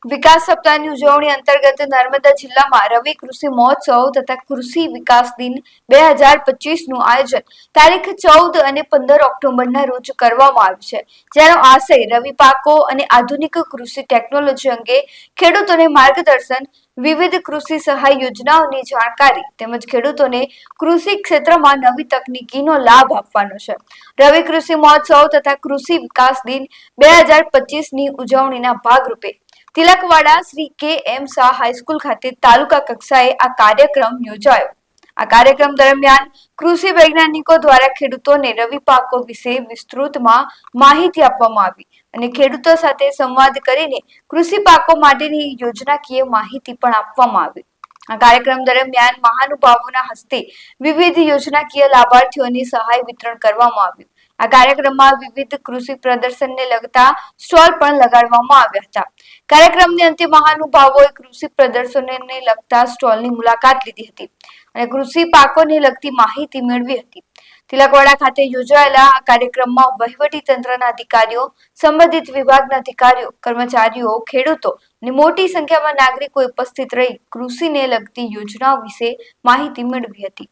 વિકાસ સપ્તાહની ઉજવણી અંતર્ગત નર્મદા જિલ્લામાં રવિ કૃષિ મહોત્સવ તથા કૃષિ વિકાસ દિન 2025નું આયોજન તારીખ 14 અને 15 ઓક્ટોબરના રોજ કરવામાં આવ્યું છે, જેનો આશય રવિ પાકો અને આધુનિક કૃષિ ટેકનોલોજી અંગે ખેડૂતોને માર્ગદર્શન, વિવિધ કૃષિ સહાય યોજનાઓની જાણકારી તેમજ ખેડૂતોને કૃષિ ક્ષેત્રમાં નવી તકનીકીનો લાભ આપવાનો છે। રવિ કૃષિ મહોત્સવ તથા કૃષિ વિકાસ દિન 2025ની ઉજવણીના ભાગરૂપે તિલકવાડા શ્રી કે.એમ. શાહ હાઈસ્કૂલ ખાતે તાલુકા કક્ષાએ આ કાર્યક્રમ યોજાયો। આ કાર્યક્રમ દરમિયાન કૃષિ વૈજ્ઞાનિકો દ્વારા ખેડૂતોને રવિ પાકો વિશે વિસ્તૃતમાં માહિતી આપવામાં આવી અને ખેડૂતો સાથે સંવાદ કરીને કૃષિ પાકો માટેની યોજનાકીય માહિતી પણ આપવામાં આવી। આ કાર્યક્રમ દરમિયાન મહાનુભાવોના હસ્તે વિવિધ યોજનાકીય લાભાર્થીઓને સહાય વિતરણ કરવામાં આવ્યું। આ કાર્યક્રમમાં વિવિધ કૃષિ પ્રદર્શનને લગતા સ્ટોલ પણ લગાડવામાં આવ્યા હતા। કાર્યક્રમની અંતે મહાનુભાવોએ કૃષિ પ્રદર્શનને લગતા સ્ટોલની મુલાકાત લીધી હતી અને કૃષિ પાકોને લગતી માહિતી મેળવી હતી। તિલકવાડા ખાતે યોજાયેલા આ કાર્યક્રમમાં વહીવટી તંત્રના અધિકારીઓ, સંબંધિત વિભાગના અધિકારીઓ, કર્મચારીઓ, ખેડૂતો અને મોટી સંખ્યામાં નાગરિકો ઉપસ્થિત રહી કૃષિને લગતી યોજનાઓ વિશે માહિતી મેળવી હતી।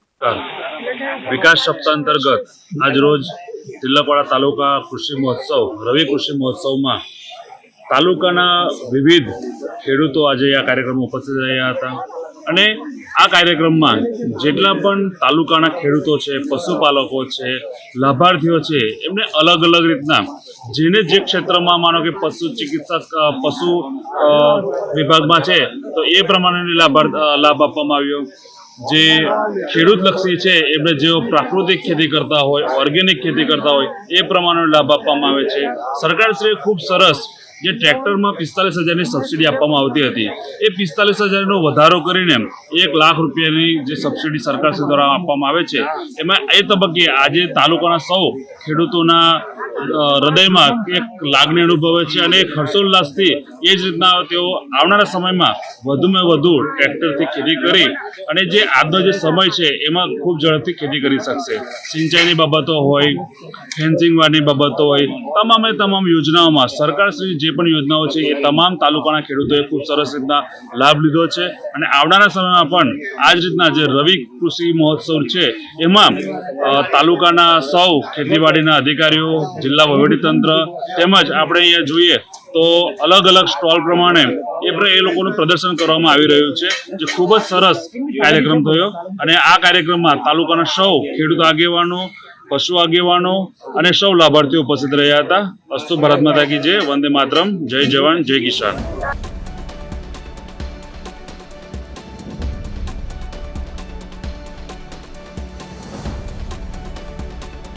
વિકાસ સપ્તાહ અંતર્ગત આજ રોજ તિલકવાડા તાલુકા કૃષિ મહોત્સવ રવિ કૃષિ મહોત્સવમાં તાલુકાના વિવિધ ખેડૂતો આજે આ કાર્યક્રમમાં ઉપસ્થિત રહ્યા હતા અને આ કાર્યક્રમમાં જેટલા પણ તાલુકાના ખેડૂતો છે, પશુપાલકો છે, લાભાર્થીઓ છે, એમને અલગ અલગ રીતના જેને જે ક્ષેત્રમાં માનો કે પશુ ચિકિત્સક પશુ વિભાગમાં છે તો એ પ્રમાણેનો લાભ આપવામાં આવ્યો। જે ખેડૂત લક્ષી છે એમને જેઓ પ્રાકૃતિક ખેતી કરતા હોય, ઓર્ગેનિક ખેતી કરતા હોય એ પ્રમાણેનો લાભ આપવામાં આવે છે। સરકારશ્રીએ ખૂબ સરસ જે ટ્રેક્ટરમાં 45,000ની સબસિડી આપવામાં આવતી હતી એ 45,000નો વધારો કરીને 1 લાખ રૂપિયાની જે સબસિડી સરકારશ્રી દ્વારા આપવામાં આવે છે, એમાં એ તબક્કે આજે તાલુકાના સૌ ખેડૂતોના હૃદયમાં એક લાગણી અનુભવે છે અને હર્ષોલ્લાસથી એ જ રીતના તેઓ આવનારા સમયમાં વધુમાં વધુ ટ્રેક્ટરથી ખેતી કરી અને જે આજનો જે સમય છે એમાં ખૂબ ઝડપથી ખેતી કરી શકશે। સિંચાઈની બાબતો હોય, ફેન્સિંગવાની બાબતો હોય, તમામે તમામ યોજનાઓમાં સરકારશ્રી જે પણ યોજનાઓ છે એ તમામ તાલુકાના ખેડૂતોએ ખૂબ સરસ રીતના લાભ લીધો છે અને આવનારા સમયમાં પણ આ જ રીતના જે રવિ કૃષિ મહોત્સવ છે એમાં તાલુકાના સૌ ખેતીવાડીના અધિકારીઓ, જિલ્લા વહીવટીતંત્ર તેમજ આપણે અહીંયા જોઈએ તો અલગ અલગ સ્ટોલ પ્રમાણે એ લોકોનું પ્રદર્શન કરવામાં આવી રહ્યું છે, જે ખૂબ જ સરસ કાર્યક્રમ થયો અને આ કાર્યક્રમમાં તાલુકાના સૌ ખેડૂત આગેવાનો, પશુ આગેવાનો અને સૌ લાભાર્થીઓ ઉપસ્થિત રહ્યા હતા। અસ્તુ ભારત માતા કી જય, વંદે માતરમ, જય જવાન, જય કિસાન।